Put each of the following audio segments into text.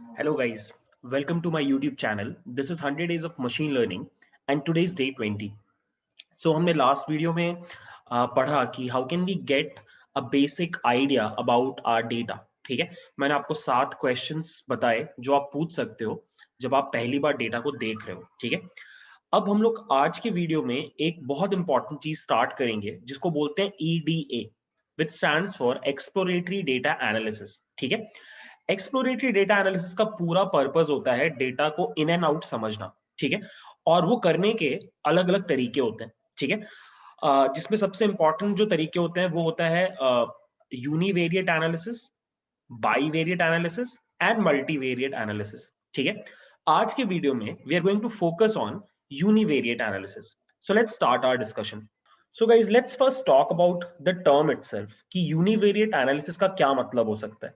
Hello guys, welcome to my YouTube channel. This is 100 days of machine learning and today is day 20. So हमने last video में पढ़ा कि how can we get a basic idea about our data. ठीक है, मैंने आपको 7 questions बताए जो आप पूछ सकते हो जब आप पहली बार डेटा को देख रहे हो। ठीक है, अब हम लोग आज के वीडियो में एक बहुत इंपॉर्टेंट चीज स्टार्ट करेंगे जिसको बोलते हैं EDA, which stands for exploratory data analysis. ठीक है, एक्सप्लोरेटरी डेटा एनालिसिस का पूरा पर्पस होता है डेटा को इन एंड आउट समझना। ठीक है, और वो करने के अलग अलग तरीके होते हैं। ठीक है, जिसमें सबसे इंपॉर्टेंट जो तरीके होते हैं वो होता है univariate analysis, bivariate analysis and multivariate analysis. ठीक है, आज के वीडियो में we are going to focus on univariate analysis. So let's start our discussion. So guys, let's first talk about the term itself कि यूनिवेरिएट एनालिसिस का क्या मतलब हो सकता है।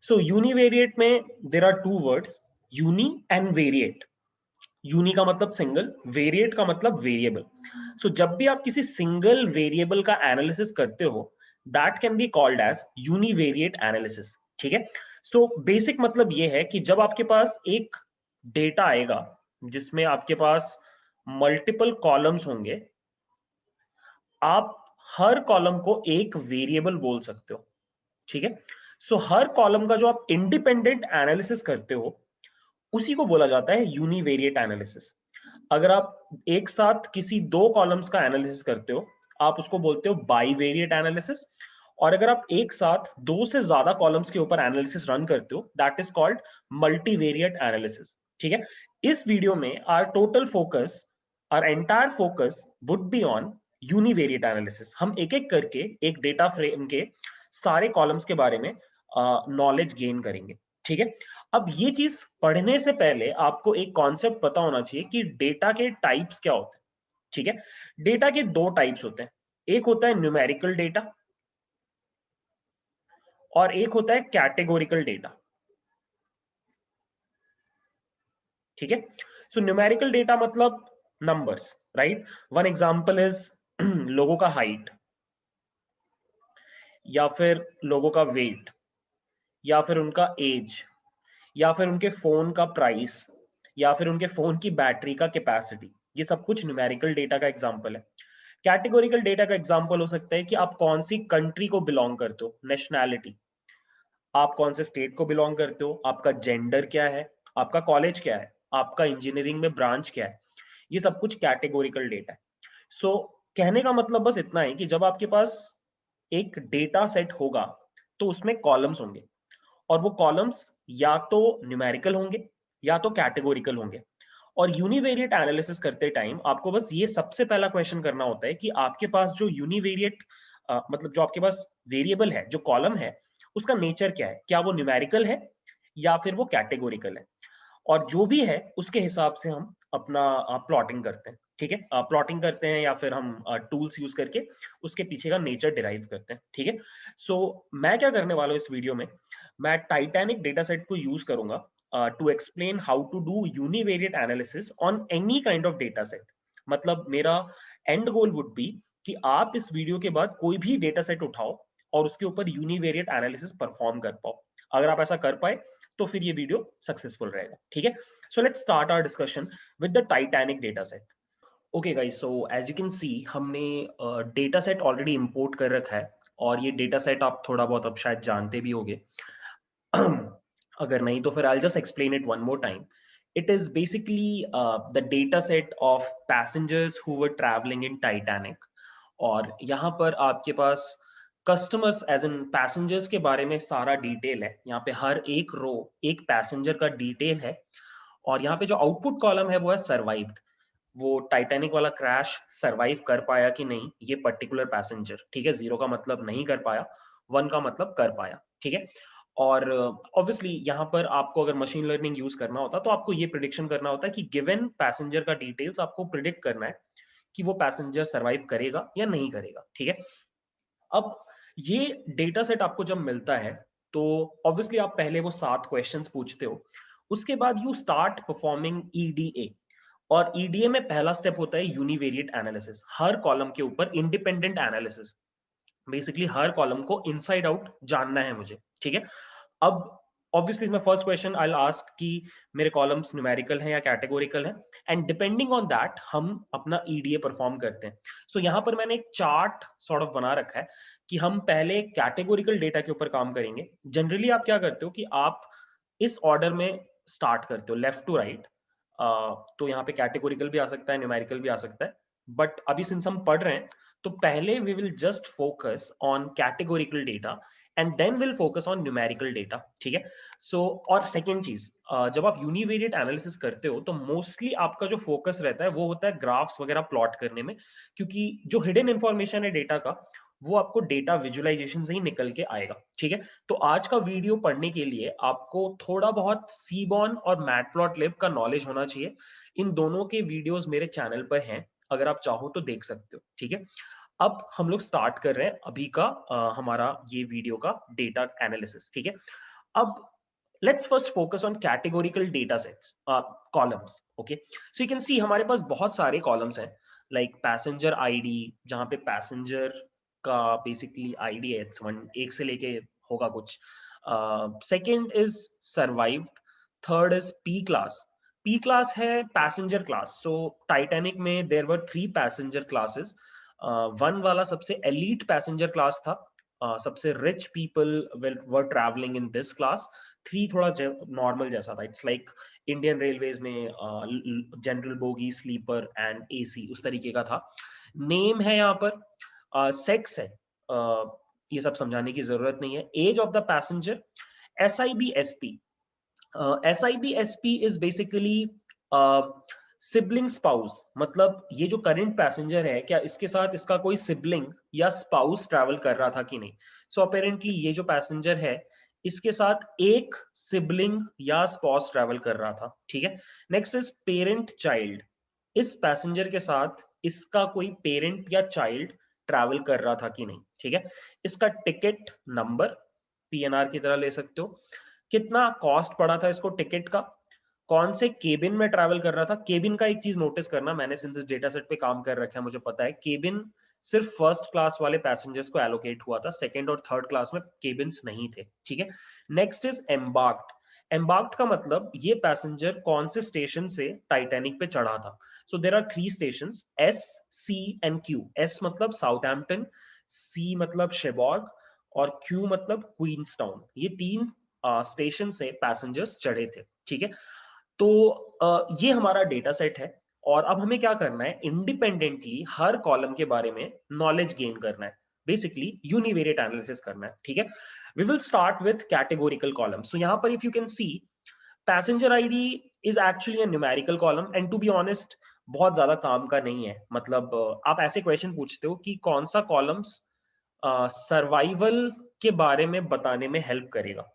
सो यूनिवेरिएट में there are two words, uni and variate. Uni का मतलब सिंगल, वेरिएट का मतलब वेरिएबल। सो जब भी आप किसी सिंगल वेरिएबल का एनालिसिस करते हो that can be called as univariate analysis. ठीक है, सो बेसिक मतलब ये है कि जब आपके पास एक डेटा आएगा जिसमें आपके पास मल्टीपल कॉलम्स होंगे, आप हर कॉलम को एक वेरिएबल बोल सकते हो। ठीक है, सो हर कॉलम का जो आप इंडिपेंडेंट एनालिसिस करते हो उसी को बोला जाता है यूनिवेरिएट एनालिसिस। अगर आप एक साथ किसी दो कॉलम्स का एनालिसिस करते हो आप उसको बोलते हो बाईवेरिएट एनालिसिस, और अगर आप एक साथ दो से ज्यादा कॉलम्स के ऊपर एनालिसिस रन करते हो that is called multivariate analysis. ठीक है, इस वीडियो में our total focus, our entire focus would be on univariate analysis. हम एक एक करके एक डेटा फ्रेम के सारे कॉलम्स के बारे में नॉलेज गेन करेंगे। ठीक है, अब ये चीज पढ़ने से पहले आपको एक कॉन्सेप्ट पता होना चाहिए कि डेटा के टाइप्स क्या होते हैं। ठीक है, डेटा के दो टाइप्स होते हैं, एक होता है न्यूमेरिकल डेटा और एक होता है कैटेगोरिकल डेटा। ठीक है, सो न्यूमेरिकल डेटा मतलब numbers, right. One example is लोगों का हाइट, या फिर लोगों का वेट, या फिर उनका एज, या फिर उनके फोन का प्राइस, या फिर उनके फोन की बैटरी का कैपेसिटी। ये सब कुछ न्यूमेरिकल डेटा का एग्जांपल है। कैटेगोरिकल डेटा का एग्जांपल हो सकता है कि आप कौन सी कंट्री को बिलोंग करते हो, नेशनैलिटी, आप कौन से स्टेट को बिलोंग करते हो, आपका जेंडर क्या है, आपका कॉलेज क्या है, आपका इंजीनियरिंग में ब्रांच क्या है। ये सब कुछ कैटेगोरिकल डेटा है। सो कहने का मतलब बस इतना है कि जब आपके पास एक डेटा सेट होगा तो उसमें कॉलम्स होंगे, और वो कॉलम्स या तो न्यूमेरिकल होंगे या तो कैटेगोरिकल होंगे। और यूनिवेरिएट एनालिसिस करते टाइम आपको बस ये सबसे पहला क्वेश्चन करना होता है कि आपके पास जो यूनिवेरिएट मतलब जो आपके पास वेरिएबल है, जो कॉलम है, उसका नेचर क्या है, क्या वो न्यूमेरिकल है या फिर वो कैटेगोरिकल है। और जो भी है उसके हिसाब से हम अपना प्लॉटिंग करते हैं। ठीक है, प्लॉटिंग करते हैं या फिर हम टूल्स यूज करके उसके पीछे का नेचर डिराइव करते हैं। ठीक है, सो मैं क्या करने वाला हूँ इस वीडियो में, मैं टाइटैनिक डेटा सेट को यूज करूंगा to explain how to do univariate analysis on any kind of data set. मतलब मेरा एंड गोल वुड बी कि आप इस वीडियो के बाद कोई भी डेटा सेट उठाओ और उसके ऊपर यूनिवेरिएट एनालिसिस परफॉर्म कर पाओ। अगर आप ऐसा कर पाए तो फिर ये वीडियो सक्सेसफुल रहेगा। ठीक है, so let's start our discussion with the Titanic data set. Okay guys, so as you can see हमने डेटा सेट ऑलरेडी इंपोर्ट कर रखा है, और ये डेटा सेट आप थोड़ा बहुत अब शायद जानते भी होंगे। अगर नहीं तो फिर I just explain it one more time. It is basically the data set of passengers who were travelling in Titanic, और यहाँ पर आपके पास कस्टमर्स एज इन पैसेंजर्स के बारे में सारा डिटेल है। यहाँ पे हर एक रो एक पैसेंजर का डिटेल है, और यहाँ पे जो आउटपुट कॉलम है वो है सर्वाइव्ड, वो टाइटैनिक वाला क्रैश सरवाइव कर पाया कि नहीं ये पर्टिकुलर पैसेंजर। ठीक है, जीरो का मतलब नहीं कर पाया, वन का मतलब कर पाया। ठीक है, और ऑब्वियसली यहाँ पर आपको अगर मशीन लर्निंग यूज करना होता तो आपको ये प्रिडिक्शन करना होता है कि गिवन पैसेंजर का डिटेल्स आपको प्रिडिक्ट करना है कि वो पैसेंजर सरवाइव करेगा या नहीं करेगा। ठीक है, अब ये डेटा सेट आपको जब मिलता है तो ऑब्वियसली आप पहले वो 7 क्वेश्चंस पूछते हो, उसके बाद यू स्टार्ट परफॉर्मिंग ईडीए। और ईडीए में पहला स्टेप होता है यूनिवेरिएट एनालिसिस, हर कॉलम के ऊपर इंडिपेंडेंट एनालिसिस। बेसिकली हर कॉलम को इनसाइड आउट जानना है मुझे। ठीक है, अब ऑब्वियसली मैं first question I will ask कि मेरे कॉलम्स न्यूमेरिकल हैं या कैटेगोरिकल हैं, एंड डिपेंडिंग ऑन दैट हम अपना ईडीए परफॉर्म करते हैं। सो यहाँ पर मैंने एक चार्ट सॉर्ट ऑफ बना रखा है कि हम पहले कैटेगोरिकल डेटा के ऊपर काम करेंगे। जनरली आप क्या करते हो कि आप इस ऑर्डर में स्टार्ट करते हो, लेफ्ट टू राइट। तो यहाँ पे कैटेगोरिकल भी आ सकता है, न्यूमेरिकल भी आ सकता है, बट अभी सिंस हम पढ़ रहे हैं तो पहले we will just focus on categorical data and then will focus on numerical data, ठीक है। सो और सेकेंड चीज, जब आप यूनिवेरिएट एनालिसिस करते हो तो मोस्टली आपका जो फोकस रहता है वो होता है ग्राफ्स वगैरह प्लॉट करने में, क्योंकि जो हिडन इंफॉर्मेशन है डेटा का वो आपको डेटा विजुअलाइजेशन से ही निकल के आएगा, ठीक है। तो आज का वीडियो पढ़ने के लिए आपको थोड़ा बहुत सीबॉर्न और मैटप्लॉटलिब का नॉलेज होना चाहिए। इन दोनों के वीडियोस मेरे चैनल पर हैं, अगर आप चाहो तो देख सकते हो, ठीक है। अब हम लोग स्टार्ट कर रहे हैं अभी का हमारा ये वीडियो का डेटा एनालिसिस, ठीक है। अब let's first focus on categorical data sets, columns, okay. So you can सी हमारे पास बहुत सारे कॉलम्स हैं, लाइक पैसेंजर आईडी, जहां पे पैसेंजर का बेसिकली आईडी है H1, एक से लेके होगा कुछ। Second is survived, third is P class. P class है पैसेंजर क्लास। सो टाइटैनिक में देयर वर 3 पैसेंजर क्लासेस। 1 वाला सबसे एलीट पैसेंजर क्लास था, सबसे rich people were travelling in this class. 3 थोड़ा नॉर्मल जैसा था, इट्स लाइक इंडियन रेलवेज में general bogie, sleeper and AC, उस तरीके का था। नेम है यहाँ पर, सेक्स है, ये सब समझाने की जरूरत नहीं है। Age of the passenger, SIBSP। SIBSP is basically sibling spouse, मतलब ये जो करंट पैसेंजर है क्या इसके साथ इसका कोई सिबलिंग या स्पाउस ट्रैवल कर रहा था कि नहीं। सो अपेरेंटली ये जो पैसेंजर है इसके साथ एक सिबलिंग या स्पाउस ट्रैवल कर रहा था, ठीक है। नेक्स्ट इज पेरेंट चाइल्ड, इस पैसेंजर के साथ इसका कोई पेरेंट या चाइल्ड ट्रैवल कर रहा था कि नहीं, ठीक है। इसका टिकट नंबर PNR की तरह ले सकते हो, कितना कॉस्ट पड़ा था इसको टिकट का, कौन से केबिन में ट्रैवल कर रहा था। केबिन का एक चीज नोटिस करना, मैंने सिंस इस डेटा सेट पे काम कर रखा है मुझे पता है केबिन सिर्फ फर्स्ट क्लास वाले पैसेंजर्स को एलोकेट हुआ था, सेकंड और थर्ड क्लास में केबिन्स नहीं थे, ठीक है। Next is embarked. एम्बार्क्ड का मतलब ये पैसेंजर कौन से स्टेशन से टाइटैनिक पे चढ़ा था। So there are 3 stations, S, C एंड Q। S मतलब साउथहैम्पटन, C मतलब शेबॉर्ग और Q मतलब क्वींसटाउन। ये 3 स्टेशन से पैसेंजर्स चढ़े थे, ठीक है। तो ये हमारा डेटा सेट है और अब हमें क्या करना है, इंडिपेंडेंटली हर कॉलम के बारे में नॉलेज गेन करना है, बेसिकली यूनिवेरिएट एनालिसिस करना है, ठीक है। We will start with categorical column. So यहाँ पर if you can see passenger ID is actually a numerical column and to be honest बहुत ज्यादा काम का नहीं है। मतलब आप ऐसे क्वेश्चन पूछते हो कि कौन सा कॉलम्स सर्वाइवल के बारे में बताने में हेल्प करेगा।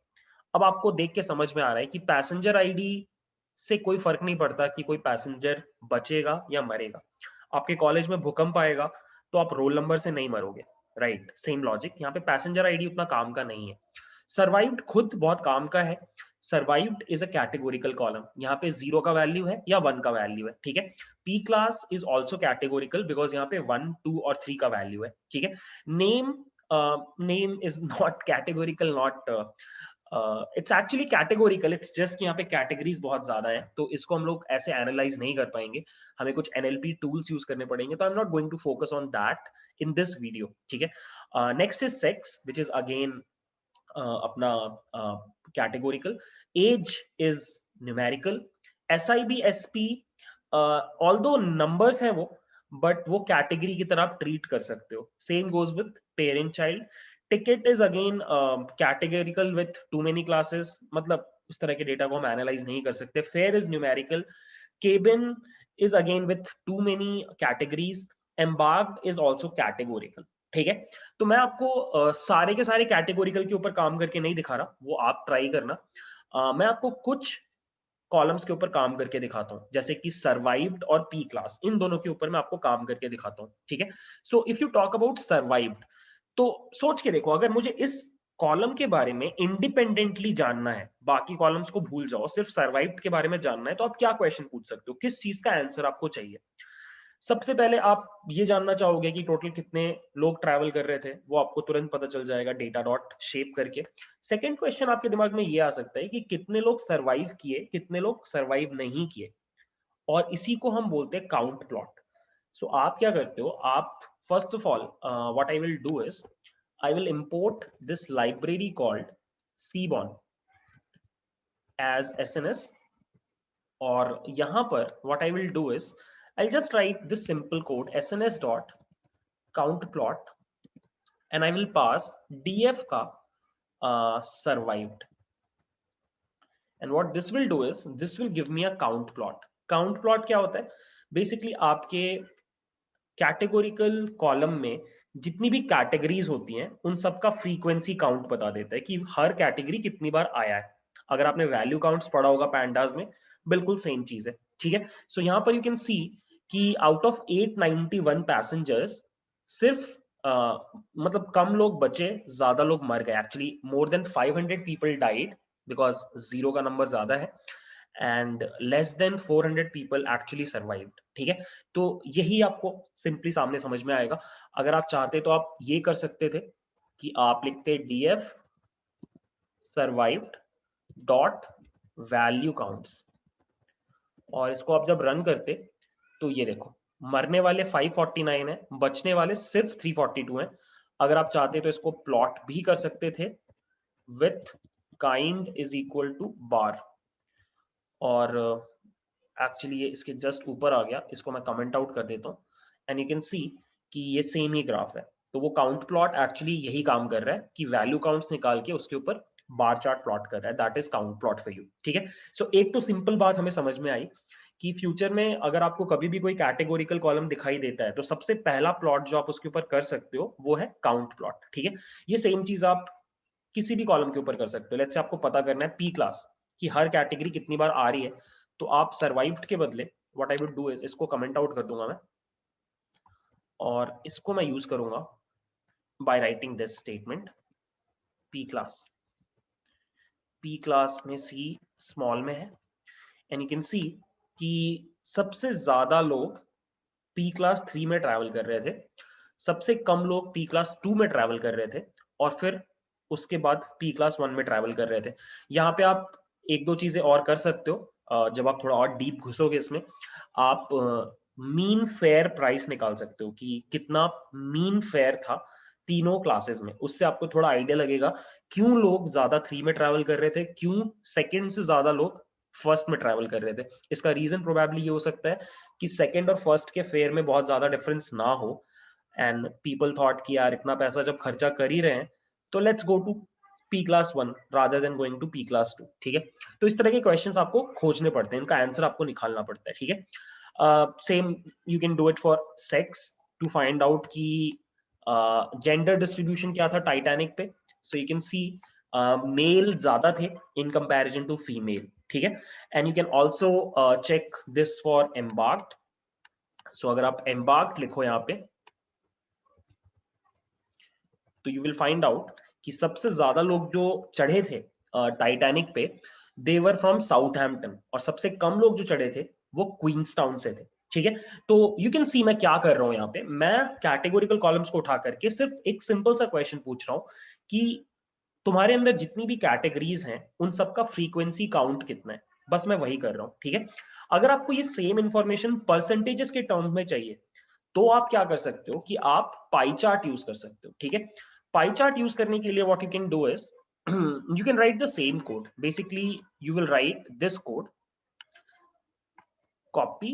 अब आपको देख के समझ में आ रहा है कि पैसेंजर आईडी से कोई फर्क नहीं पड़ता कि कोई पैसेंजर बचेगा या मरेगा। आपके कॉलेज में भूकंप आएगा तो आप रोल नंबर से नहीं मरोगे, राइट। सेम लॉजिक यहाँ पे पैसेंजर आईडी उतना काम का नहीं है। सर्वाइव्ड खुद बहुत काम का है। Survived is a categorical column, यहाँ पे 0 का वैल्यू है या 1 का वैल्यू है, ठीक है। P class is also categorical because यहाँ पे 1, 2 और 3 का वैल्यू है, ठीक है। Name, name is not categorical, not it's actually categorical, it's just यहाँ पे कैटेगरीज बहुत ज्यादा है तो इसको हम लोग ऐसे एनालाइज नहीं कर पाएंगे, हमें कुछ NLP टूल्स यूज करने पड़ेंगे, तो I am not going to focus on that in this video, ठीक है। Next is sex which is again अपना categorical. Age is numerical. SIBSP although numbers है वो, बट वो कैटेगरी की तरह आप ट्रीट कर सकते हो। Same goes with parent child. Ticket is again categorical with to many classes, मतलब उस तरह के डेटा को हम एनालाइज नहीं कर सकते। Fair is numerical. Cabin is again with to many categories. Embarked is also categorical, ठीक है। तो मैं आपको सारे के सारे कैटेगोरिकल के ऊपर काम करके नहीं दिखा रहा, वो आप ट्राई करना। मैं आपको कुछ कॉलम्स के ऊपर काम करके दिखाता हूं, जैसे कि सर्वाइव्ड और पी क्लास, इन दोनों के ऊपर मैं आपको काम करके दिखाता हूं, ठीक है। So if you talk about survived, तो सोच के देखो अगर मुझे इस कॉलम के बारे में इंडिपेंडेंटली जानना है, बाकी कॉलम्स को भूल जाओ, सिर्फ सर्वाइव्ड के बारे में जानना है, तो आप क्या क्वेश्चन पूछ सकते हो, किस चीज का आंसर आपको चाहिए। सबसे पहले आप ये जानना चाहोगे कि टोटल कितने लोग ट्रैवल कर रहे थे, वो आपको तुरंत पता चल जाएगा डेटा डॉट शेप करके। सेकंड क्वेश्चन आपके दिमाग में ये आ सकता है कि कितने लोग सर्वाइव किए, कितने लोग सर्वाइव नहीं किए, और इसी को हम बोलते हैं काउंट प्लॉट। सो आप क्या करते हो, आप first of all what I will do is I will import this library called seaborn as SNS, और यहां पर what I will do is I'll just write this simple code SNS dot count plot and I will pass df का survived, and what this will do is this will give me a count plot. Count plot क्या होता है, basically आपके categorical column में जितनी भी categories होती हैं उन सबका फ्रीक्वेंसी काउंट बता देता है कि हर कैटेगरी कितनी बार आया है। अगर आपने वैल्यू काउंट्स पढ़ा होगा पैंडास में, बिल्कुल सेम चीज है, ठीक है। सो यहाँ पर यू कैन सी कि आउट ऑफ 891 पैसेंजर्स सिर्फ मतलब कम लोग बचे, ज्यादा लोग मर गए। Actually more than 500 people died because zero का नंबर ज्यादा है, and less than 400 people actually survived, ठीक है। तो यही आपको सिंपली सामने समझ में आएगा। अगर आप चाहते तो आप ये कर सकते थे कि आप लिखते df survived dot value counts, और इसको आप जब रन करते तो ये देखो मरने वाले 549 है, बचने वाले सिर्फ 342 हैं। अगर आप चाहते तो इसको प्लॉट भी कर सकते थे with kind is equal to bar, और एक्चुअली ये इसके जस्ट ऊपर आ गया, इसको मैं कमेंट आउट कर देता हूँ, एंड यू कैन सी कि ये सेम ही ग्राफ है। तो वो काउंट प्लॉट एक्चुअली यही काम कर रहा है कि वैल्यू काउंट्स निकाल के उसके ऊपर बार चार्ट प्लॉट कर रहा है, that is count plot for you, ठीक है। सो एक तो सिंपल बात हमें समझ में आई कि फ्यूचर में अगर आपको कभी भी कोई कैटेगोरिकल कॉलम दिखाई देता है तो सबसे पहला प्लॉट जो आप उसके ऊपर कर सकते हो वो है काउंट प्लॉट, ठीक है। ये सेम चीज आप किसी भी कॉलम के ऊपर कर सकते हो। लेट्स से आपको पता करना है पी क्लास कि हर कैटेगरी कितनी बार आ रही है, तो आप सर्वाइव्ड के बदले what I would do is इसको कमेंट आउट कर दूंगा मैं, और इसको मैं यूज करूंगा by writing this statement P class में सी स्मॉल में है, एंड यू कैन सी कि सबसे ज्यादा लोग पी क्लास 3 में ट्रैवल कर रहे थे, सबसे कम लोग पी क्लास 2 में ट्रैवल कर रहे थे, और फिर उसके बाद पी क्लास 1 में ट्रैवल कर रहे थे। यहाँ पे आप एक दो चीजें और कर सकते हो, जब आप थोड़ा और डीप घुसोगे इसमें, आप मीन फेयर प्राइस निकाल सकते हो कि कितना मीन फेयर था तीनों क्लासेस में। उससे आपको थोड़ा आइडिया लगेगा क्यों लोग ज्यादा 3 में ट्रैवल कर रहे थे, क्यों सेकंड से ज्यादा लोग फर्स्ट में ट्रैवल कर रहे थे। इसका रीजन प्रोबेबली ये हो सकता है कि सेकंड और फर्स्ट के फेयर में बहुत ज्यादा डिफरेंस ना हो, एंड पीपल थॉट कि यार इतना पैसा जब खर्चा कर ही रहे हैं तो let's go to P class 1 rather than going to P class 2, ठीक है। तो इस तरह के क्वेश्चंस आपको खोजने पड़ते हैं, इनका आंसर आपको निकालना पड़ता है, ठीक है। Same you can do it for sex to find out कि जेंडर डिस्ट्रीब्यूशन क्या था टाइटैनिक पे। So you can see male ज्यादा थे इन कंपैरिजन टू फीमेल, ठीक है। And you can also check this for embarked. So अगर आप एम्बार्क्ड लिखो यहाँ पे तो यू विल फाइंड आउट कि सबसे ज्यादा लोग जो चढ़े थे टाइटैनिक पे देवर फ्रॉम साउथहैम्पटन, और सबसे कम लोग जो चढ़े थे वो क्वींसटाउन से थे, ठीक है। तो यू कैन सी मैं क्या कर रहा हूं यहाँ पे, मैं कैटेगोरिकल कॉलम्स को उठा करके सिर्फ एक सिंपल सा क्वेश्चन पूछ रहा हूँ कि तुम्हारे अंदर जितनी भी कैटेगरीज हैं उन सबका फ्रीक्वेंसी काउंट कितना है, बस मैं वही कर रहा हूँ, ठीक है। अगर आपको ये सेम इंफॉर्मेशन परसेंटेजेस के टर्म में चाहिए तो आप क्या कर सकते हो कि आप पाई चार्ट यूज कर सकते हो, ठीक है। पाई चार्ट यूज करने के लिए what you can do is you can write the same code. Basically you will write this code, copy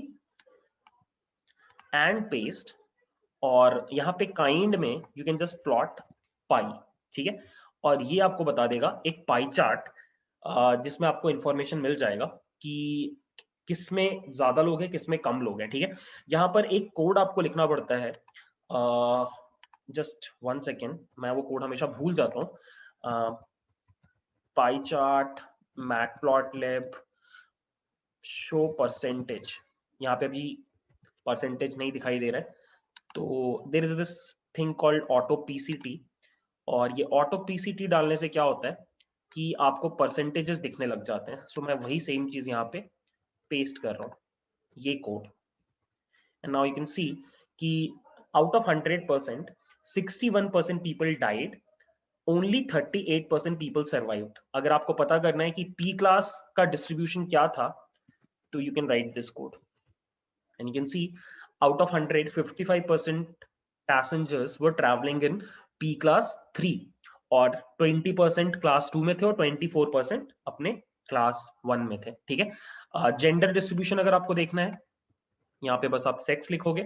and paste, और यहाँ पे काइंड में you can just plot पाई, ठीक है। और ये आपको बता देगा एक पाई चार्ट जिसमें आपको इंफॉर्मेशन मिल जाएगा कि किसमें ज्यादा लोग हैं किसमें कम लोग हैं, ठीक है। यहाँ पर एक कोड आपको लिखना पड़ता है, जस्ट 1 सेकेंड, मैं वो कोड हमेशा भूल जाता हूँ। Pie chart matplotlib show percentage, यहाँ पे अभी परसेंटेज नहीं दिखाई दे रहा है, तो there is this thing called auto PCT, और ये ऑटो पीसीटी डालने से क्या होता है कि आपको परसेंटेजेस दिखने लग जाते हैं। सो मैं वही सेम चीज यहाँ पे पेस्ट कर रहा हूँ, ये code, and now you can see कि out of 100%, 61% people died, only 38% people survived. अगर आपको पता करना है कि P class का distribution क्या था, तो you can write this code, and you can see out of 100, 55% passengers were traveling in P class 3, और 20% क्लास 2 में थे और 24% अपने क्लास 1 में थे। ठीक है, जेंडर डिस्ट्रीब्यूशन अगर आपको देखना है, यहाँ पे बस आप सेक्स लिखोगे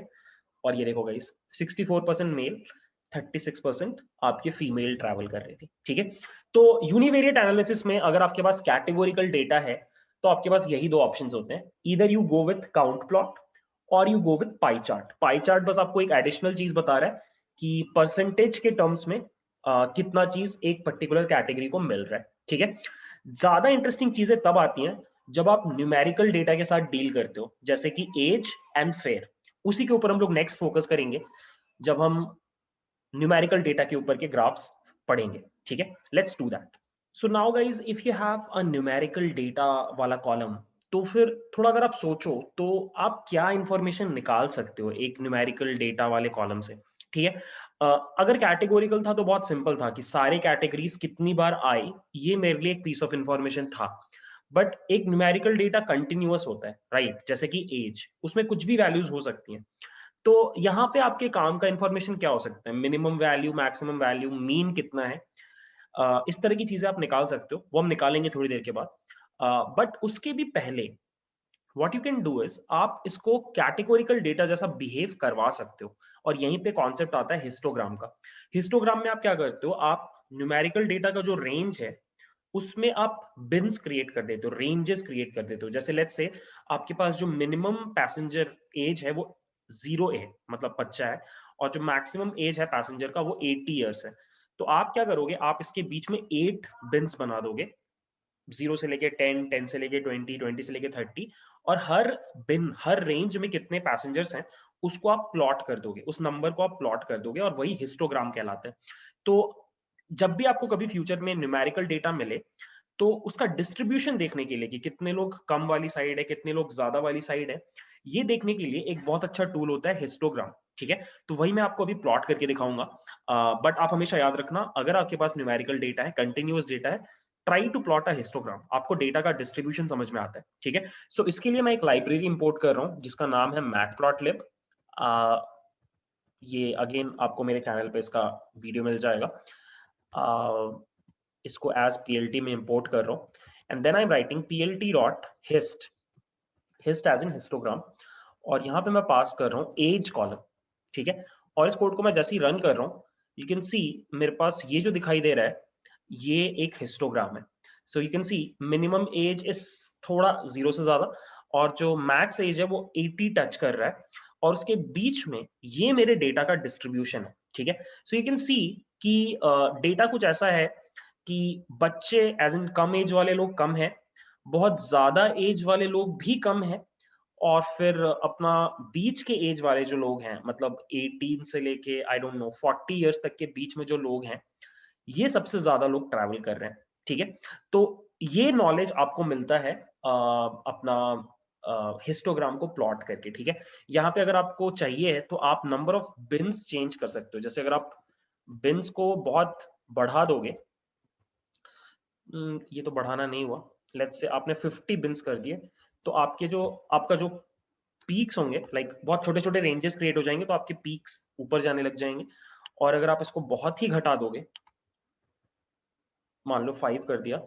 और ये देखो गाइस 64% मेल, 36% आपके फीमेल ट्रैवल कर रही थी। ठीक है, तो यूनिवेरिएट एनालिसिस में अगर आपके पास कैटेगोरिकल डेटा है तो आपके पास यही दो ऑप्शंस होते हैं, either you go with count plot और you go with pie chart. Pie chart बस आपको एक एडिशनल चीज बता रहा है कि परसेंटेज के टर्म्स में कितना चीज एक पर्टिकुलर कैटेगरी को मिल रहा है। ठीक है, ज्यादा इंटरेस्टिंग चीजें तब आती हैं जब आप न्यूमेरिकल डेटा के साथ डील करते हो, जैसे कि एज एंड फेयर। उसी के ऊपर हम लोग नेक्स्ट फोकस करेंगे जब हम न्यूमेरिकल डेटा के ऊपर के ग्राफ्स पढ़ेंगे। ठीक है, let's do that. So now guys, if you have a numerical data वाला कॉलम, तो फिर थोड़ा अगर आप सोचो तो आप क्या इंफॉर्मेशन निकाल सकते हो एक न्यूमेरिकल डेटा वाले कॉलम से। ठीक है, अगर कैटेगोरिकल था तो बहुत सिंपल था कि सारे कैटेगरीज कितनी बार आई, ये मेरे लिए एक पीस ऑफ इंफॉर्मेशन था। बट एक न्यूमेरिकल डेटा कंटिन्यूअस होता है, राइट? जैसे कि एज, उसमें कुछ भी वैल्यूज हो सकती हैं। तो यहाँ पे आपके काम का इंफॉर्मेशन क्या हो सकता है? Minimum value, maximum value, mean कितना है, इस तरह की चीजें आप निकाल सकते हो, वो हम निकालेंगे थोड़ी देर के बाद। बट उसके भी पहले what you can do is आप इसको कैटेगोरिकल डेटा जैसा बिहेव करवा सकते हो, और यहीं पे कॉन्सेप्ट आता है हिस्टोग्राम का। हिस्टोग्राम में आप क्या करते हो, आप न्यूमेरिकल डेटा का जो रेंज है उसमें आप बिन्स क्रिएट कर देते हो, रेंजेस क्रिएट कर देते हो। जैसे लेट्स से आपके पास जो मिनिमम पैसेंजर एज है वो 0 है, मतलब बच्चा है, और जो मैक्सिमम एज है पैसेंजर का वो 80 ईयर्स है। तो आप क्या करोगे, आप इसके बीच में 8 बिन्स बना दोगे, 0 से लेके 10, 10 से लेके 20, 20 से लेके 30, और हर बिन, हर रेंज में कितने पैसेंजर्स हैं उसको आप प्लॉट कर दोगे, उस नंबर को आप प्लॉट कर दोगे, और वही हिस्टोग्राम कहलाता है। तो जब भी आपको कभी फ्यूचर में न्यूमेरिकल डेटा मिले तो उसका डिस्ट्रीब्यूशन देखने के लिए कि कितने लोग कम वाली साइड है, कितने लोग ज्यादा वाली साइड है, ये देखने के लिए एक बहुत अच्छा टूल होता है हिस्टोग्राम। ठीक है, तो वही मैं आपको अभी प्लॉट करके दिखाऊंगा। बट आप हमेशा याद रखना, अगर आपके पास न्यूमेरिकल डेटा है, कंटिन्यूअस डेटा है, try to plot a histogram, आपको डेटा का डिस्ट्रीब्यूशन समझ में आता है। ठीक है, सो इसके लिए मैं एक लाइब्रेरी इंपोर्ट कर रहा हूँ जिसका नाम है मैटप्लॉटलिब। ये अगेन आपको मेरे चैनल पे इसका वीडियो मिल जाएगा। इसको एज PLT में इंपोर्ट कर रहा हूँ, and then I am writing PLT dot hist, hist as in histogram, और यहाँ पे मैं पास कर रहा हूँ एज कॉलम। ठीक है, और इस कोड को मैं जैसे ही रन कर रहा हूँ, यू कैन सी मेरे पास ये जो दिखाई दे रहा है ये एक हिस्टोग्राम है। सो you can C minimum age is थोड़ा 0 से ज्यादा, और जो मैक्स एज है वो 80 टच कर रहा है, और उसके बीच में ये मेरे डेटा का डिस्ट्रीब्यूशन है। ठीक है, सो यू कैन सी कि डेटा कुछ ऐसा है कि बच्चे एज इन कम एज वाले लोग कम है, बहुत ज्यादा एज वाले लोग भी कम है, और फिर अपना बीच के एज वाले जो लोग हैं, मतलब 18 से लेके आई डोंट नो 40 इयर्स तक के बीच में जो लोग हैं, ये सबसे ज्यादा लोग ट्रैवल कर रहे हैं। ठीक है, तो ये नॉलेज आपको मिलता है अपना हिस्टोग्राम को प्लॉट करके। ठीक है, यहाँ पे अगर आपको चाहिए है तो आप नंबर ऑफ बिन्स चेंज कर सकते हो। जैसे अगर आप बिन्स को बहुत बढ़ा दोगे, ये तो बढ़ाना नहीं हुआ, लेट्स से आपने 50 बिन्स कर दिए, तो आपका जो पीक्स होंगे, लाइक बहुत छोटे छोटे रेंजेस क्रिएट हो जाएंगे, तो आपके पीक्स ऊपर जाने लग जाएंगे। और अगर आप इसको बहुत ही घटा दोगे, मान लो 5 कर दिया,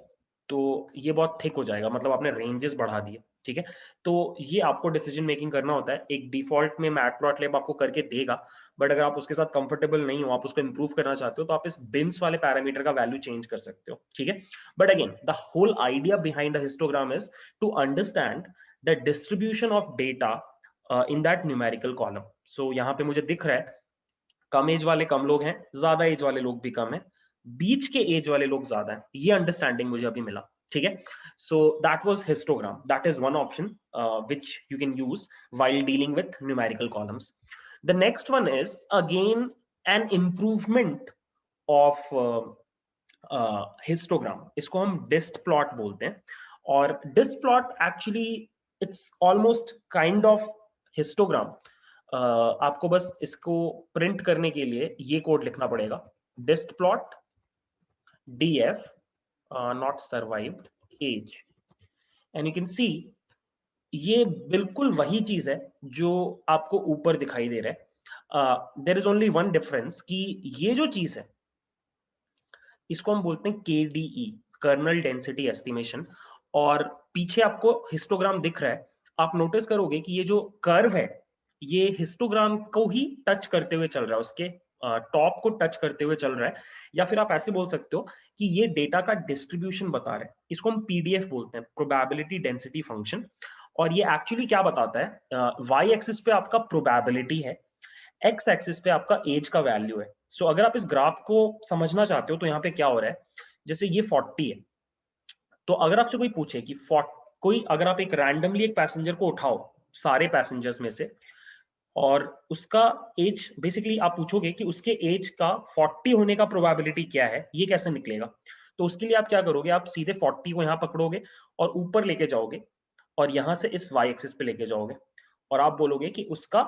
तो ये बहुत थिक हो जाएगा, मतलब आपने रेंजेस बढ़ा दिए। ठीक है, तो ये आपको डिसीजन मेकिंग करना होता है। एक डिफॉल्ट में मैटप्लॉटलिब आपको करके देगा, बट अगर आप उसके साथ कंफर्टेबल नहीं हो, आप उसको इंप्रूव करना चाहते हो, तो आप इस बिन्स वाले पैरामीटर का वैल्यू चेंज कर सकते हो। ठीक है, but again the whole idea behind the histogram is to understand the distribution of data in that numerical column. So यहाँ पे मुझे दिख रहा है कम एज वाले कम लोग हैं, ज्यादा एज वाले लोग भी कम हैं, बीच के एज वाले लोग ज्यादा हैं, ये अंडरस्टैंडिंग मुझे अभी मिला। ठीक है, so that was histogram, that is one option which you can use while dealing with numerical columns. The next one is again an improvement of histogram, इसको हम डिस्ट प्लॉट बोलते हैं। और dist plot actually it's almost kind of histogram, आपको बस इसको print करने के लिए ये कोड लिखना पड़ेगा, dist plot df not survived age, and you can see ये बिल्कुल वही चीज है जो आपको ऊपर दिखाई दे रहा है। There is only one difference कि ये जो चीज है इसको हम बोलते हैं KDE, कर्नल डेंसिटी एस्टिमेशन, और पीछे आपको हिस्टोग्राम दिख रहा है। आप नोटिस करोगे कि ये जो कर्व है ये हिस्टोग्राम को ही टच करते हुए चल रहा है, उसके टॉप को टच करते हुए चल रहा है, या फिर आप ऐसे बोल सकते हो कि ये डेटा का डिस्ट्रीब्यूशन बता रहा है। इसको हम PDF बोलते हैं, प्रोबेबिलिटी डेंसिटी फंक्शन। और ये एक्चुअली क्या बताता है, वाई एक्सिस पे आपका प्रोबेबिलिटी है, एक्स एक्सिस पे आपका एज का वैल्यू है। सो अगर आप इस ग्राफ को समझना चाहते हो तो यहाँ पे क्या हो रहा है, जैसे ये 40 है, तो अगर आपसे कोई पूछे कि कोई अगर आप एक रैंडमली एक पैसेंजर को उठाओ सारे पैसेंजर्स में से, और उसका एज बेसिकली आप पूछोगे कि उसके एज का 40 होने का प्रोबेबिलिटी क्या है, ये कैसे निकलेगा, तो उसके लिए आप क्या करोगे, आप सीधे 40 को यहाँ पकड़ोगे और ऊपर लेके जाओगे और यहाँ से इस वाई एक्सिस पे लेके जाओगे, और आप बोलोगे कि उसका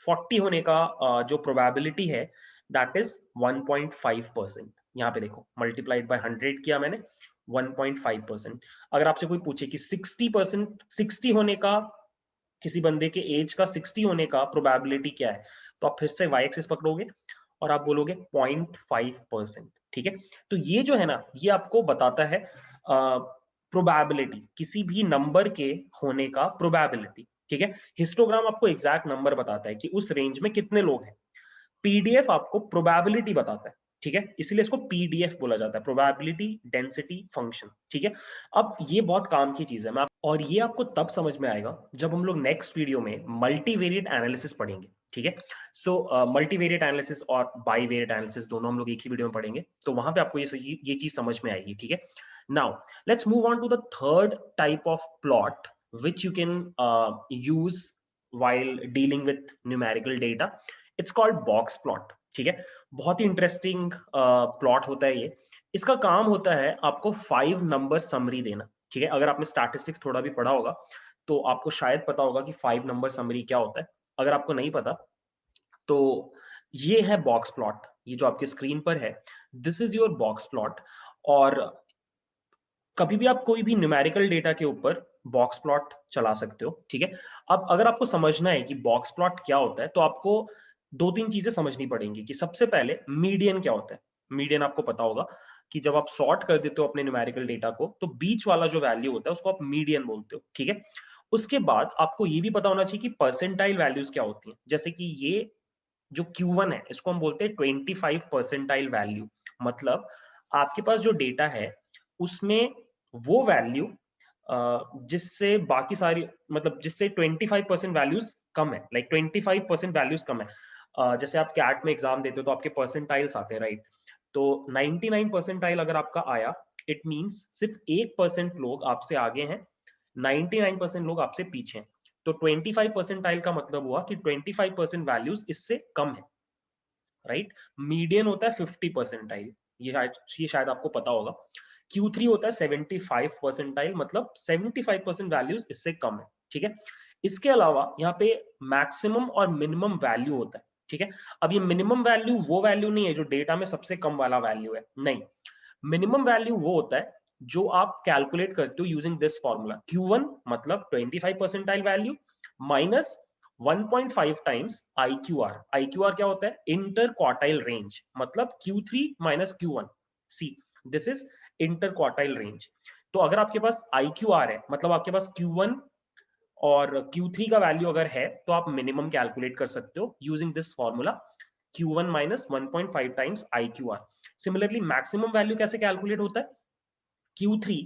40 होने का जो प्रोबेबिलिटी है दैट इज 1.5%। यहाँ पे देखो मल्टीप्लाइड बाय 100 किया मैंने, 1.5%। अगर आपसे कोई पूछे कि 60%, 60 होने का, किसी बंदे के एज का 60 होने का प्रोबेबिलिटी क्या है, तो आप फिर से वाई एक्सिस पकड़ोगे और आप बोलोगे 0.5%। ठीक है, तो ये जो है ना ये आपको बताता है प्रोबेबिलिटी, किसी भी नंबर के होने का प्रोबेबिलिटी। ठीक है, हिस्टोग्राम आपको एग्जैक्ट नंबर बताता है कि उस रेंज में कितने लोग हैं, PDF आपको प्रोबेबिलिटी बताता है। ठीक है, इसलिए इसको PDF बोला जाता है, प्रोबेबिलिटी डेंसिटी फंक्शन। ठीक है, अब ये बहुत काम की चीज है, और ये आपको तब समझ में आएगा जब हम लोग नेक्स्ट वीडियो में मल्टीवेरिएट एनालिसिस पढ़ेंगे। ठीक है, सो मल्टीवेरिएट एनालिसिस और बाईवेरिएट एनालिसिस दोनों हम लोग एक ही वीडियो में पढ़ेंगे, तो वहां पे आपको ये चीज समझ में आएगी। ठीक है, now let's move on to the third type of plot which you can use while dealing with numerical data. It's called box plot. ठीक है, बहुत ही इंटरेस्टिंग प्लॉट होता है ये। इसका काम होता है आपको 5 नंबर समरी देना। ठीक है, अगर आपने स्टैटिस्टिक्स थोड़ा भी पढ़ा होगा तो आपको शायद पता होगा कि 5 नंबर समरी क्या होता है। अगर आपको नहीं पता तो ये है बॉक्स प्लॉट, ये जो आपके स्क्रीन पर है, this is your box plot. और कभी भी आप कोई भी न्यूमेरिकल डेटा के ऊपर बॉक्स प्लॉट चला सकते हो। ठीक है, अब अगर आपको समझना है कि बॉक्स प्लॉट क्या होता है तो आपको 2-3 चीजें समझनी पड़ेंगी कि सबसे पहले मीडियन क्या होता है। मीडियन आपको पता होगा कि जब आप सॉर्ट कर देते हो अपने न्यूमेरिकल डेटा को तो बीच वाला जो वैल्यू होता है उसको आप मीडियन बोलते हो। ठीक है, उसके बाद आपको ये भी पता होना चाहिए कि परसेंटाइल वैल्यूज क्या होती हैं, जैसे कि ये जो Q1 है इसको हम बोलते हैं 25 परसेंटाइल वैल्यू। मतलब आपके पास जो डेटा है उसमें वो वैल्यू जिससे बाकी सारी, मतलब जिससे 25% वैल्यूज कम है, लाइक 25% वैल्यूज कम है। जैसे आप कैट में एग्जाम देते हो तो आपके परसेंटाइल्स आते हैं, राइट, तो 99 परसेंटाइल अगर आपका आया, इट मींस सिर्फ 1% लोग आपसे आगे हैं, 99% लोग आपसे पीछे हैं। तो 25 परसेंटाइल का मतलब हुआ कि 25% वैल्यूज इससे कम है, राइट। मीडियन होता है 50 परसेंटाइल, ये शायद आपको पता होगा। Q3 होता है 75 परसेंटाइल, मतलब 75% वैल्यूज इससे कम है। ठीक है, इसके अलावा यहाँ पे मैक्सिमम और मिनिमम वैल्यू होता है। ठीक है, अब ये मिनिमम वैल्यू वो वैल्यू नहीं है जो डेटा में सबसे कम वाला वैल्यू है, नहीं। मिनिमम वैल्यू वो होता है जो आप कैलकुलेट करते हो यूजिंग दिस फॉर्मूला, Q1 मतलब 25 percentile value minus 1.5 times IQR। IQR क्या होता है, इंटर क्वार्टाइल रेंज, मतलब Q3 minus Q1। See, this is inter quartile range. तो अगर आपके पास IQR है, मतलब आपके पास Q1 और Q3 का वैल्यू अगर है तो आप मिनिमम कैलकुलेट कर सकते हो using this formula, Q1 minus 1.5 times IQR। Similarly maximum value कैसे कैलकुलेट होता है, Q3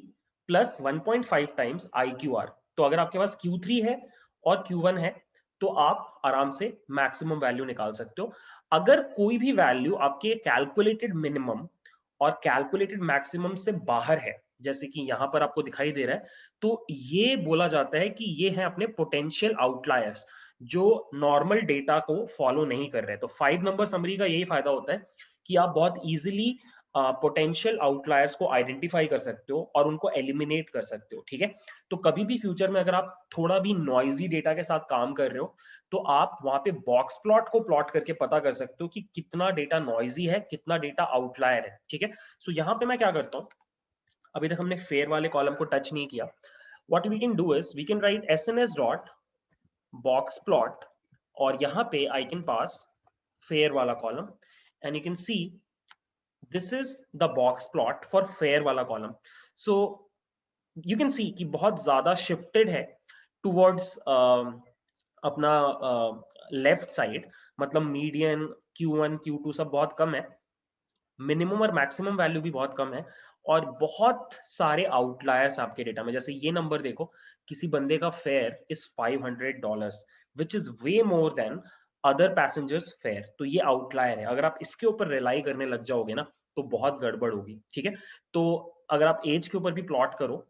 प्लस 1.5 टाइम्स IQR। तो अगर आपके पास Q3 है और Q1 है तो आप आराम से मैक्सिमम वैल्यू निकाल सकते हो। अगर कोई भी वैल्यू आपके कैलकुलेटेड मिनिमम और कैलकुलेटेड मैक्सिमम से बाहर है, जैसे कि यहां पर आपको दिखाई दे रहा है, तो ये बोला जाता है कि ये है अपने पोटेंशियल आउटलायर्स जो नॉर्मल डेटा को फॉलो नहीं कर रहे। तो 5 नंबर समरी का यही फायदा होता है कि आप बहुत इजीली पोटेंशियल आउटलायर्स को आइडेंटिफाई कर सकते हो और उनको एलिमिनेट कर सकते हो, ठीक है। तो कभी भी फ्यूचर में अगर आप थोड़ा भी नॉइजी डेटा के साथ काम कर रहे हो तो आप वहां पे बॉक्स प्लॉट को प्लॉट करके पता कर सकते हो कि कितना डेटा नॉइजी है, कितना डेटा आउटलायर है, ठीक है। सो यहाँ पे मैं क्या करता हूँ, अभी तक हमने फेयर वाले कॉलम को टच नहीं किया। What we can do is we can write SNS dot box plot और यहाँ पे आई कैन पास फेयर वाला column and you can see this is the box plot for fare वाला column. So you can see कि बहुत ज्यादा shifted है towards अपना लेफ्ट साइड, मतलब मीडियन Q1 Q2 सब बहुत कम है, मिनिमम और मैक्सिमम वैल्यू भी बहुत कम है और बहुत सारे आउटलायर्स आपके डेटा में। जैसे ये नंबर देखो, किसी बंदे का fair is $500 which is way more than other passengers fair. तो ये आउटलायर है, अगर आप इसके ऊपर रिलाई करने लग जाओगे ना तो बहुत गड़बड़ होगी, ठीक है। तो अगर आप एज के ऊपर भी प्लॉट करो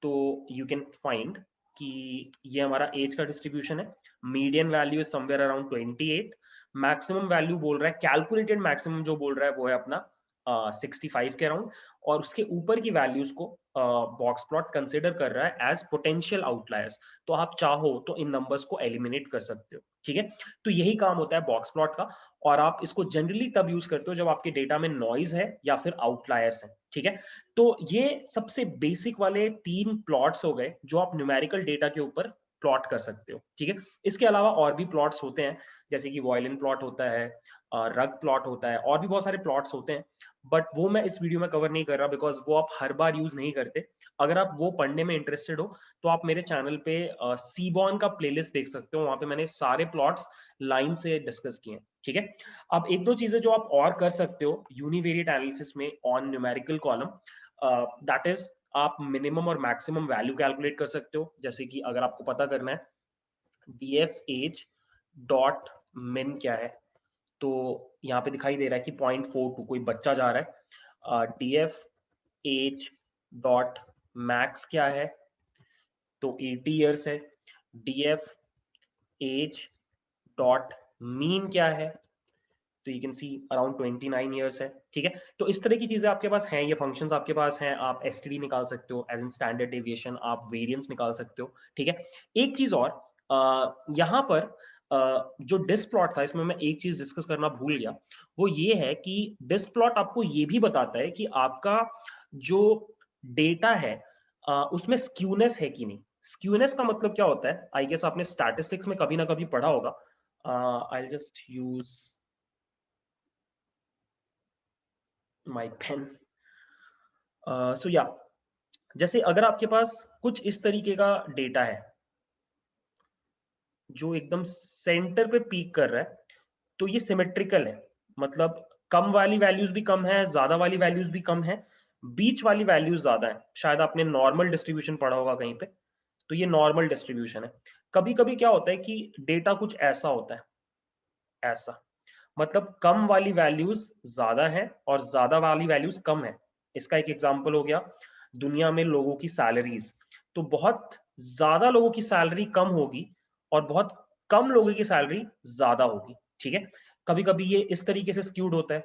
तो यू कैन फाइंड कि ये हमारा एज का डिस्ट्रीब्यूशन है, median value is somewhere around 28, maximum value बोल रहा है, कैलकुलेटेड मैक्सिमम जो बोल रहा है वो है अपना 65 के अराउंड, और उसके ऊपर की वैल्यूज को बॉक्स प्लॉट कंसिडर कर रहा है एज पोटेंशियल आउटलायर्स। तो आप चाहो तो इन नंबर्स को एलिमिनेट कर सकते हो, ठीक है। तो यही काम होता है बॉक्स प्लॉट का, और आप इसको जनरली तब यूज करते हो जब आपके डेटा में नॉइज है या फिर आउटलायर्स है, ठीक है। तो ये सबसे बेसिक वाले 3 प्लॉट्स हो गए जो आप न्यूमेरिकल डेटा के ऊपर प्लॉट कर सकते हो, ठीक है। इसके अलावा और भी प्लॉट्स होते हैं, जैसे कि वॉयलिन प्लॉट होता है, रग प्लॉट होता है, और भी बहुत सारे प्लॉट्स होते हैं, बट वो मैं इस वीडियो में कवर नहीं कर रहा बिकॉज वो आप हर बार यूज नहीं करते। अगर आप वो पढ़ने में इंटरेस्टेड हो तो आप मेरे चैनल पे सीबॉन का प्लेलिस्ट देख सकते हो, वहां पे मैंने सारे प्लॉट्स लाइन से डिस्कस किए हैं, ठीक है। अब एक दो चीजें जो आप और कर सकते हो यूनिवेरिएट एनालिसिस में on numerical column, that is आप मिनिमम और मैक्सिमम वैल्यू कैलकुलेट कर सकते हो। जैसे कि अगर आपको पता करना है df एज डॉट मिन क्या है, तो यहाँ पे दिखाई दे रहा है कि 0.42 कोई बच्चा जा रहा है। df एज डॉट मैक्स क्या है, तो 80 ईयर्स है। df एज डॉट मीन क्या है, तो you can C around 29 years है, ठीक है। तो इस तरह की चीजें आपके पास हैं, ये फंक्शंस आपके पास हैं, आप एसटीडी निकाल सकते हो एज इन स्टैंडर्ड डेविएशन, आप वेरिएंस निकाल सकते हो, ठीक है। एक चीज और, यहाँ पर जो डिस्क प्लॉट था इसमें मैं एक चीज डिस्कस करना भूल गया, वो ये है कि डिस्क प्लॉट आपको ये भी बताता है कि आपका जो डेटा है उसमें स्क्यूनेस है कि नहीं। स्क्यूनेस का मतलब क्या होता है, आई गेस आपने स्टैटिस्टिक्स में कभी ना कभी पढ़ा होगा। I just use my pen. So yeah, जैसे अगर आपके पास कुछ इस तरीके का डेटा है जो एकदम सेंटर पे पीक कर रहा है, तो ये सिमेट्रिकल है, मतलब कम वाली वैल्यूज भी कम है, ज्यादा वाली वैल्यूज भी कम है, बीच वाली वैल्यूज ज्यादा है। शायद आपने नॉर्मल डिस्ट्रीब्यूशन पढ़ा होगा कहीं पे, तो ये नॉर्मल डिस्ट्रीब्यूशन है। कभी कभी क्या होता है कि डेटा कुछ ऐसा होता है, ऐसा, मतलब कम वाली वैल्यूज ज्यादा है और ज्यादा वाली वैल्यूज कम है। इसका एक एग्जांपल हो गया दुनिया में लोगों की सैलरीज, तो बहुत ज्यादा लोगों की सैलरी कम होगी और बहुत कम लोगों की सैलरी ज्यादा होगी, ठीक है। कभी कभी ये इस तरीके से स्क्यूड होता है,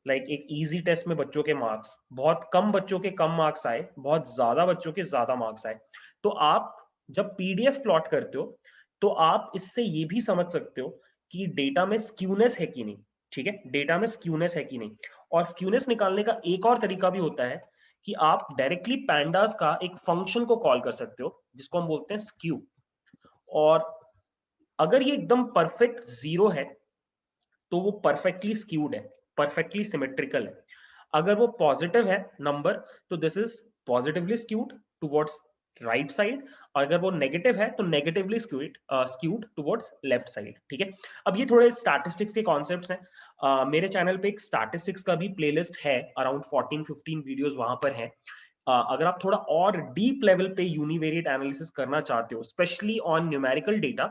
लाइक एक इजी टेस्ट में बच्चों के मार्क्स, बहुत कम बच्चों के कम मार्क्स आए, बहुत ज्यादा बच्चों के ज्यादा मार्क्स आए। तो आप जब पीडीएफ प्लॉट करते हो तो आप इससे ये भी समझ सकते हो कि डेटा में स्क्यूनेस है कि नहीं, ठीक है, डेटा में स्क्यूनेस है कि नहीं। और स्क्यूनेस निकालने का एक और तरीका भी होता है कि आप डायरेक्टली पैंडास का एक फंक्शन को कॉल कर सकते हो जिसको हम बोलते हैं स्क्यू, और अगर ये एकदम परफेक्ट जीरो है तो वो परफेक्टली स्क्यूड है, परफेक्टली सिमेट्रिकल है। अगर वो पॉजिटिव है नंबर तो this is positively skewed towards right side, और अगर वो नेगेटिव है तो negatively skewed towards left side, ठीक है। अब ये थोड़े स्टैटिस्टिक्स के कॉन्सेप्ट्स हैं। मेरे चैनल पे एक स्टैटिस्टिक्स का भी प्लेलिस्ट है, अराउंड 14-15 वीडियोस वहां पर हैं। अगर आप थोड़ा और डीप लेवल पे यूनिवेरिएट एनालिसिस करना चाहते हो स्पेशली ऑन न्यूमेरिकल डेटा,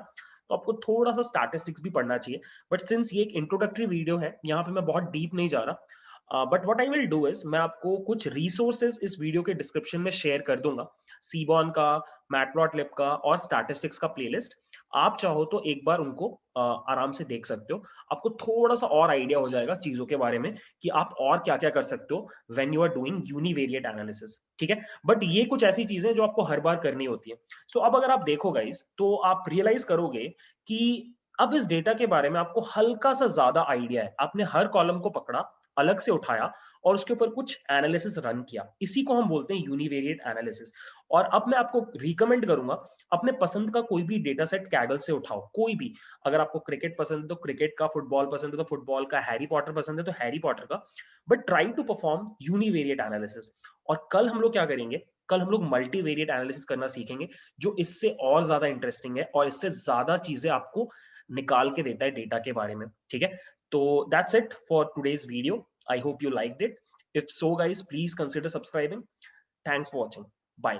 तो आपको थोड़ा सा स्टैटिस्टिक्स भी पढ़ना चाहिए। बट सिंस ये एक इंट्रोडक्टरी वीडियो है, यहाँ पे मैं बहुत डीप नहीं जा रहा, but what I will do is मैं आपको कुछ रिसोर्सेज इस वीडियो के डिस्क्रिप्शन में शेयर कर दूंगा, सीबॉन का, मैटप्लॉटलिब का और स्टैटिस्टिक्स का प्लेलिस्ट। आप चाहो तो एक बार उनको आराम से देख सकते हो। आपको थोड़ा-सा और आइडिया हो जाएगा चीज़ों के बारे में कि आप और क्या-क्या कर सकते हो when you are doing univariate analysis, ठीक है? बट ये कुछ ऐसी चीज़ें जो आपको हर बार करनी होती है। सो अब अगर आप देखो गाइस, तो आप रियलाइज़ करोगे कि अब इस डेटा के बारे में आपको हल्का-सा ज़्यादा आइडिया है। आपने हर कॉलम को पकड़ा, अलग से उठाया और उसके ऊपर कुछ एनालिसिस रन किया। इसी को हम बोलते हैं यूनिवेरिएट एनालिसिस। और अब मैं आपको रिकमेंड करूँगा, अपने पसंद का कोई भी डेटा सेट कैगल से उठाओ, कोई भी। अगर आपको क्रिकेट पसंद है तो क्रिकेट का, फुटबॉल पसंद है तो फुटबॉल का, हैरी पॉटर पसंद है तो हैरी पॉटर का। But try to perform univariate analysis. और कल हम लोग क्या करेंगे? कल हम लोग मल्टीवेरिएट एनालिसिस करना सीखेंगे, जो इससे और ज्यादा इंटरेस्टिंग है और इससे ज्यादा चीजें आपको निकाल के देता है डेटा के बारे में, ठीक है? तो that's it for today's video. I hope you liked it. If so, guys, please consider subscribing. Thanks for watching. Bye.